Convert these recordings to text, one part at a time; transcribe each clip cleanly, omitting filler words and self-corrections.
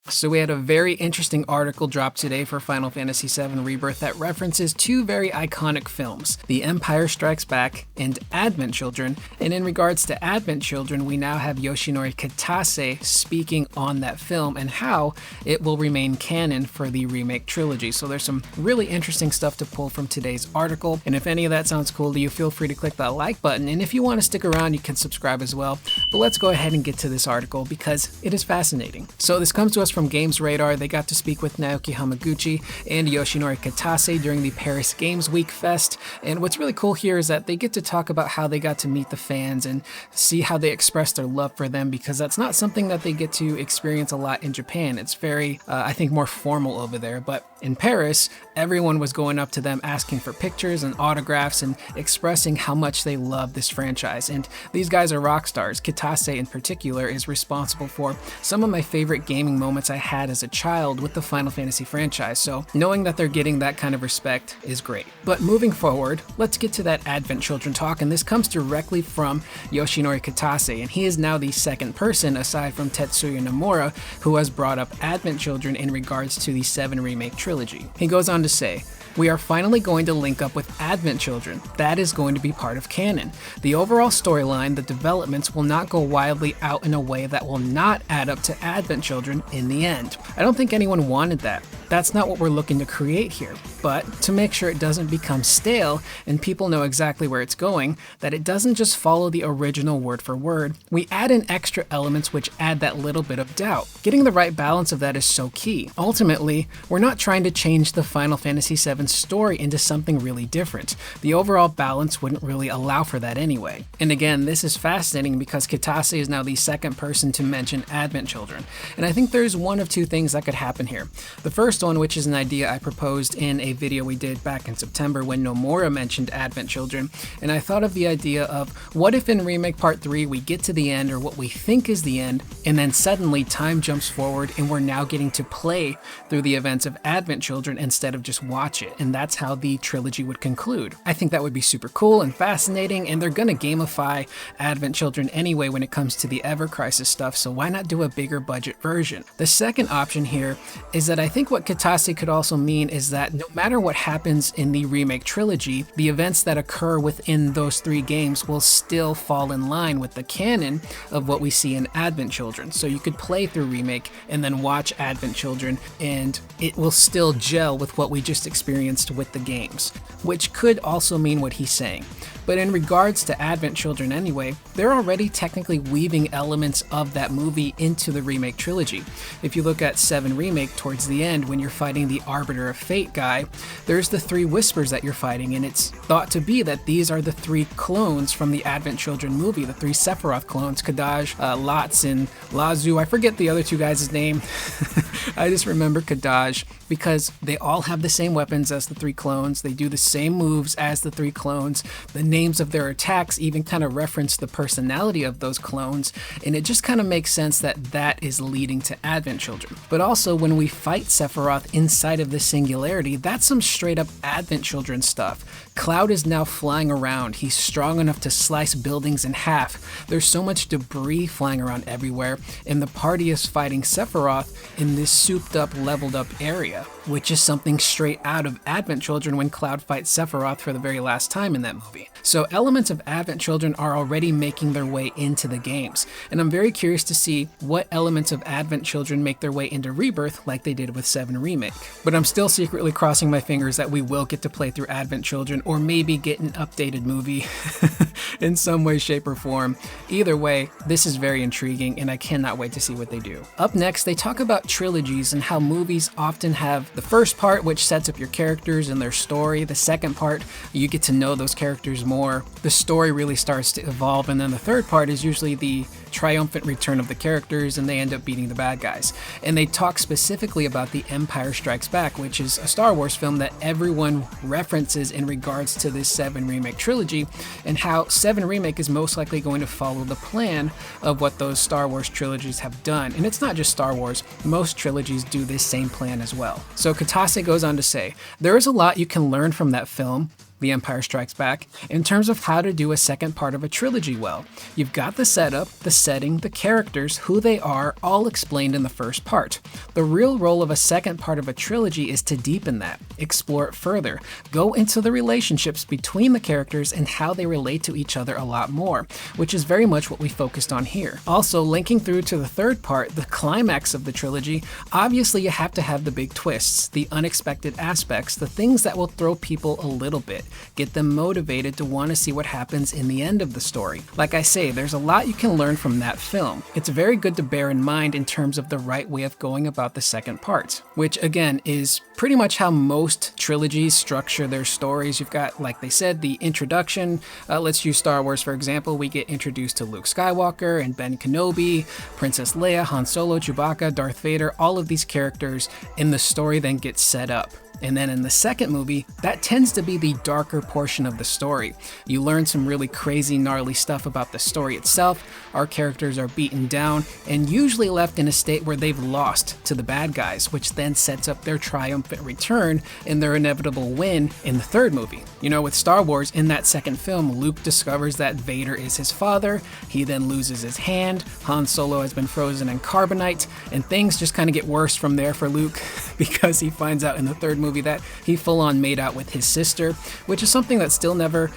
So we had a very interesting article dropped today for Final Fantasy VII Rebirth that references two very iconic films, The Empire Strikes Back and Advent Children. And in regards to Advent Children, we now have Yoshinori Kitase speaking on that film and how it will remain canon for the remake trilogy. So there's some really interesting stuff to pull from today's article. And if any of that sounds cool to you, feel free to click that like button. And if you want to stick around, you can subscribe as well. But let's go ahead and get to this article because it is fascinating. So this comes to us from Games Radar. They got to speak with Naoki Hamaguchi and Yoshinori Kitase during the Paris Games Week Fest. And what's really cool here is that they get to talk about how they got to meet the fans and see how they express their love for them, because that's not something that they get to experience a lot in Japan. It's very, I think, more formal over there. But in Paris, everyone was going up to them asking for pictures and autographs and expressing how much they love this franchise. And these guys are rock stars. Kitase in particular is responsible for some of my favorite gaming moments I had as a child with the Final Fantasy franchise, so knowing that they're getting that kind of respect is great. But moving forward, let's get to that Advent Children talk, and this comes directly from Yoshinori Kitase, and he is now the second person aside from Tetsuya Nomura who has brought up Advent Children in regards to the 7 Remake trilogy. He goes on to say, "We are finally going to link up with Advent Children. That is going to be part of canon. The overall storyline, the developments will not go wildly out in a way that will not add up to Advent Children in the end. I don't think anyone wanted that. That's not what we're looking to create here. But to make sure it doesn't become stale and people know exactly where it's going, that it doesn't just follow the original word for word, we add in extra elements which add that little bit of doubt. Getting the right balance of that is so key. Ultimately, we're not trying to change the Final Fantasy VII story into something really different. The overall balance wouldn't really allow for that anyway." And again, this is fascinating because Kitase is now the second person to mention Advent Children. And I think there's one of two things that could happen here. The first one, which is an idea I proposed in a video we did back in September when Nomura mentioned Advent Children, and I thought of the idea of what if in Remake Part 3 we get to the end, or what we think is the end, and then suddenly time jumps forward and we're now getting to play through the events of Advent Children instead of just watch it, and that's how the trilogy would conclude. I think that would be super cool and fascinating, and they're gonna gamify Advent Children anyway when it comes to the Ever Crisis stuff, so why not do a bigger budget version? The second option here is that I think what Kitase could also mean is that no matter what happens in the remake trilogy, the events that occur within those 3 games will still fall in line with the canon of what we see in Advent Children. So you could play through Remake and then watch Advent Children, and it will still gel with what we just experienced with the games, which could also mean what he's saying. But in regards to Advent Children anyway, they're already technically weaving elements of that movie into the remake trilogy. If you look at 7 Remake towards the end, when you're fighting the Arbiter of Fate guy, there's the 3 whispers that you're fighting, and it's thought to be that these are the 3 clones from the Advent Children movie, the 3 Sephiroth clones, Kadaj, Lotz, and Lazu. I forget the other 2 guys' name. I just remember Kadaj because they all have the same weapons as the 3 clones. They do the same moves as the 3 clones. The names of their attacks even kind of reference the personality of those clones, and it just kind of makes sense that that is leading to Advent Children. But also, when we fight Sephiroth inside of the Singularity, that's some straight up Advent Children stuff. Cloud is now flying around. He's strong enough to slice buildings in half. There's so much debris flying around everywhere, and the party is fighting Sephiroth in this souped up, leveled up area, which is something straight out of Advent Children when Cloud fights Sephiroth for the very last time in that movie. So elements of Advent Children are already making their way into the games, and I'm very curious to see what elements of Advent Children make their way into Rebirth like they did with 7 Remake. But I'm still secretly crossing my fingers that we will get to play through Advent Children, or maybe get an updated movie in some way, shape, or form. Either way, this is very intriguing, and I cannot wait to see what they do. Up next, they talk about trilogies and how movies often have the first part, which sets up your characters and their story. The second part, you get to know those characters more. The story really starts to evolve, and then the third part is usually the triumphant return of the characters, and they end up beating the bad guys. And they talk specifically about The Empire Strikes Back, which is a Star Wars film that everyone references in regards to this 7 Remake trilogy, and how 7 Remake is most likely going to follow the plan of what those Star Wars trilogies have done. And it's not just Star Wars, most trilogies do this same plan as well. So Kitase goes on to say, "There is a lot you can learn from that film, The Empire Strikes Back, in terms of how to do a second part of a trilogy well. You've got the setup, the setting, the characters, who they are, all explained in the first part. The real role of a second part of a trilogy is to deepen that, explore it further, go into the relationships between the characters and how they relate to each other a lot more, which is very much what we focused on here. Also, linking through to the third part, the climax of the trilogy, obviously you have to have the big twists, the unexpected aspects, the things that will throw people a little bit, get them motivated to want to see what happens in the end of the story. Like I say, there's a lot you can learn from that film. It's very good to bear in mind in terms of the right way of going about the second part, which again is pretty much how most trilogies structure their stories. You've got, like they said, the introduction. Let's use Star Wars for example. We get introduced to Luke Skywalker and Ben Kenobi, Princess Leia, Han Solo, Chewbacca, Darth Vader. All of these characters in the story then get set up. And then in the second movie, that tends to be the darker portion of the story. You learn some really crazy, gnarly stuff about the story itself. Our characters are beaten down and usually left in a state where they've lost to the bad guys, which then sets up their triumphant return and their inevitable win in the third movie. You know, with Star Wars, in that second film, Luke discovers that Vader is his father. He then loses his hand. Han Solo has been frozen in carbonite, and things just kind of get worse from there for Luke because he finds out in the third movie that he full-on made out with his sister, which is something that still never,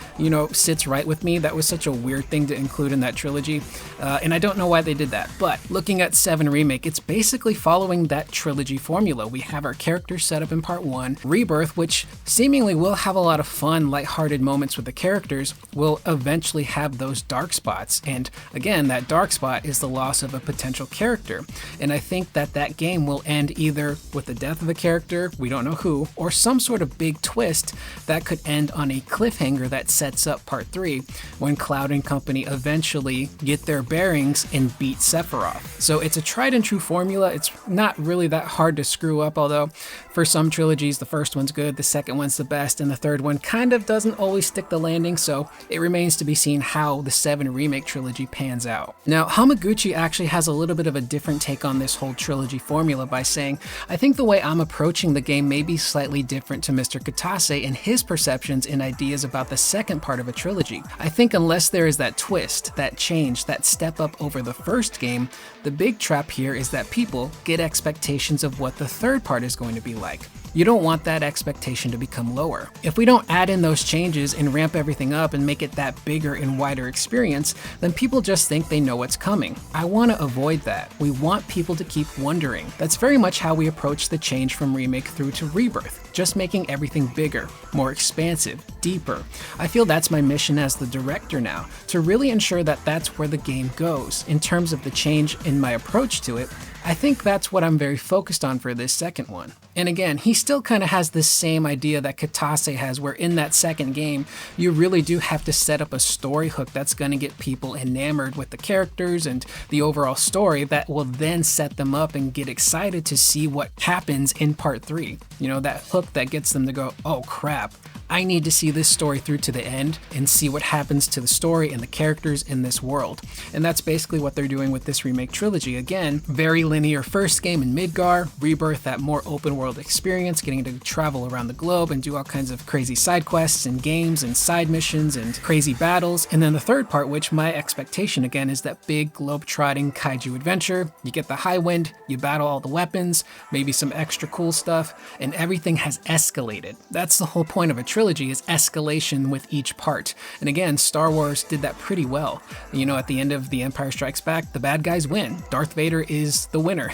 sits right with me. That was such a weird thing to include in that trilogy, and I don't know why they did that. But looking at 7 Remake, it's basically following that trilogy formula. We have our characters set up in part 1. Rebirth, which seemingly will have a lot of fun, lighthearted moments with the characters, will eventually have those dark spots. And again, that dark spot is the loss of a potential character. And I think that game will end either with the death of a character, we don't know who, or some sort of big twist that could end on a cliffhanger that sets up part 3 when Cloud and company eventually get their bearings and beat Sephiroth. So it's a tried and true formula. It's not really that hard to screw up, although for some trilogies the first one's good, the second one's the best, and the third one kind of doesn't always stick the landing, so it remains to be seen how the 7 Remake trilogy pans out. Now, Hamaguchi actually has a little bit of a different take on this whole trilogy formula by saying, I think the way I'm approaching the game may be slightly different to Mr. Kitase and his perceptions and ideas about the second part of a trilogy. I think unless there is that twist, that change, that step up over the first game, the big trap here is that people get expectations of what the third part is going to be like. You don't want that expectation to become lower. If we don't add in those changes and ramp everything up and make it that bigger and wider experience, then people just think they know what's coming. I want to avoid that. We want people to keep wondering. That's very much how we approach the change from Remake through to Rebirth, just making everything bigger, more expansive, deeper. I feel that's my mission as the director now, to really ensure that that's where the game goes. In terms of the change in my approach to it, I think that's what I'm very focused on for this second one. And again, he still kind of has this same idea that Kitase has, where in that second game, you really do have to set up a story hook that's going to get people enamored with the characters and the overall story that will then set them up and get excited to see what happens in part 3. You know, that hook that gets them to go, oh crap, I need to see this story through to the end and see what happens to the story and the characters in this world. And that's basically what they're doing with this remake trilogy. Again, very linear first game in Midgar, Rebirth, that more open world experience, getting to travel around the globe and do all kinds of crazy side quests and games and side missions and crazy battles. And then the third part, which my expectation again is that big globe-trotting kaiju adventure. You get the high wind, you battle all the weapons, maybe some extra cool stuff, and everything has escalated. That's the whole point of a trilogy, is escalation with each part. And again, Star Wars did that pretty well. You know, at the end of The Empire Strikes Back, the bad guys win. Darth Vader is the winner,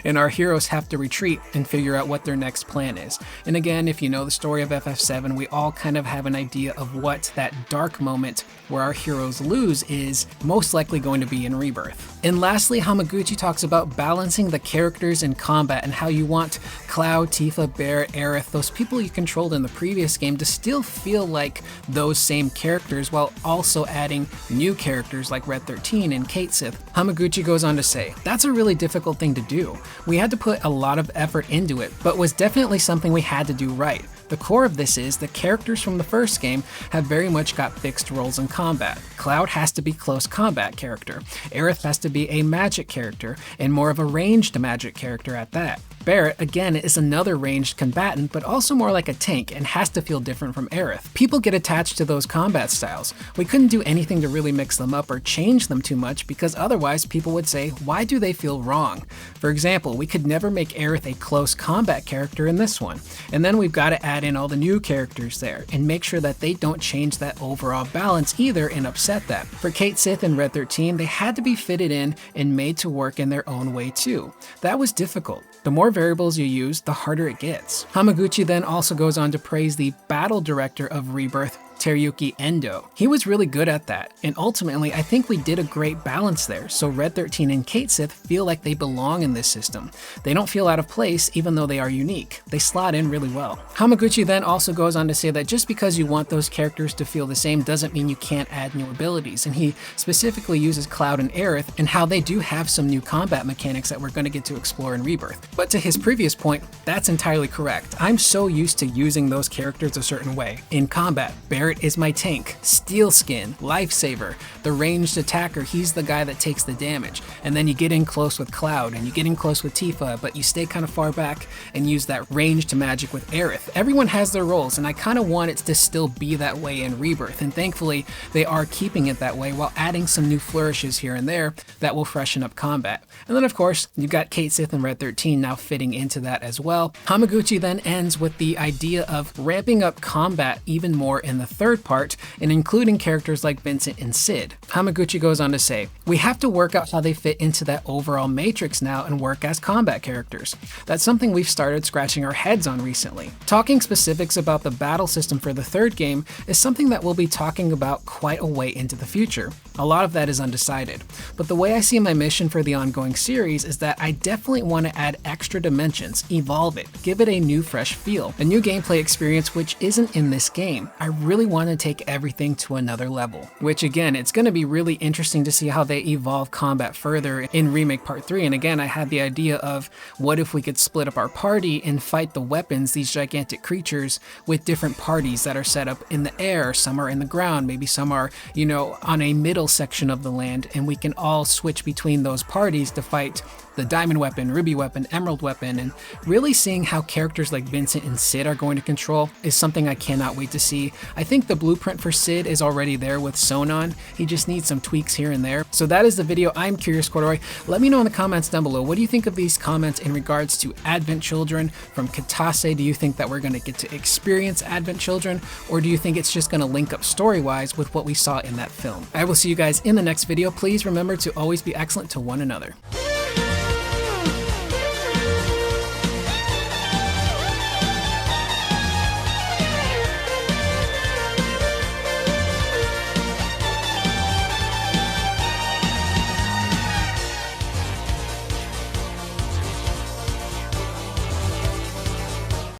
and our heroes have to retreat and figure out what their next plan is. And again, if you know the story of FF7, we all kind of have an idea of what that dark moment where our heroes lose is most likely going to be in Rebirth. And lastly, Hamaguchi talks about balancing the characters in combat and how you want Cloud, Tifa, Bear, Aerith, those people you controlled in the previous game, to still feel like those same characters while also adding new characters like Red 13 and Kate Sith. Hamaguchi goes on to say, that's a really difficult thing to do. We had to put a lot of effort into it, but was definitely something we had to do right. The core of this is the characters from the first game have very much got fixed roles in combat. Cloud has to be close combat character, Aerith has to be a magic character, and more of a ranged magic character at that. Barret, again, is another ranged combatant, but also more like a tank and has to feel different from Aerith. People get attached to those combat styles. We couldn't do anything to really mix them up or change them too much because otherwise people would say, why do they feel wrong? For example, we could never make Aerith a close combat character in this one. And then we've got to add in all the new characters there and make sure that they don't change that overall balance either and upset that. For Cait Sith and Red 13, they had to be fitted in and made to work in their own way too. That was difficult. The more variables you use, the harder it gets. Hamaguchi then also goes on to praise the battle director of Rebirth, Teruyuki Endo. He was really good at that, and ultimately I think we did a great balance there, so Red 13 and Cait Sith feel like they belong in this system. They don't feel out of place even though they are unique. They slot in really well. Hamaguchi then also goes on to say that just because you want those characters to feel the same doesn't mean you can't add new abilities, and he specifically uses Cloud and Aerith and how they do have some new combat mechanics that we're going to get to explore in Rebirth. But to his previous point, that's entirely correct. I'm so used to using those characters a certain way. In combat, Barret is my tank, Steel Skin, Lifesaver, the ranged attacker, he's the guy that takes the damage. And then you get in close with Cloud and you get in close with Tifa, but you stay kind of far back and use that ranged magic with Aerith. Everyone has their roles and I kind of want it to still be that way in Rebirth, and thankfully they are keeping it that way while adding some new flourishes here and there that will freshen up combat. And then of course, you've got Cait Sith and Red 13 now fitting into that as well. Hamaguchi then ends with the idea of ramping up combat even more in the third part and including characters like Vincent and Sid. Hamaguchi goes on to say, we have to work out how they fit into that overall matrix now and work as combat characters. That's something we've started scratching our heads on recently. Talking specifics about the battle system for the third game is something that we'll be talking about quite a way into the future. A lot of that is undecided, but the way I see my mission for the ongoing series is that I definitely want to add extra dimensions, evolve it, give it a new fresh feel, a new gameplay experience which isn't in this game. I really want to take everything to another level, which again, it's going to be really interesting to see how they evolve combat further in Remake Part 3. And again, I had the idea of what if we could split up our party and fight the weapons, these gigantic creatures, with different parties that are set up in the air, some are in the ground, maybe some are, you know, on a middle section of the land, and we can all switch between those parties to fight the diamond weapon, ruby weapon, emerald weapon, and really seeing how characters like Vincent and Sid are going to control is something I cannot wait to see. I think the blueprint for Sid is already there with Sonon. He just needs some tweaks here and there. So that is the video. I'm Curious Corduroy. Let me know in the comments down below, what do you think of these comments in regards to Advent Children from Kitase? Do you think that we're going to get to experience Advent Children, or do you think it's just going to link up story-wise with what we saw in that film? I will see you guys in the next video. Please remember to always be excellent to one another.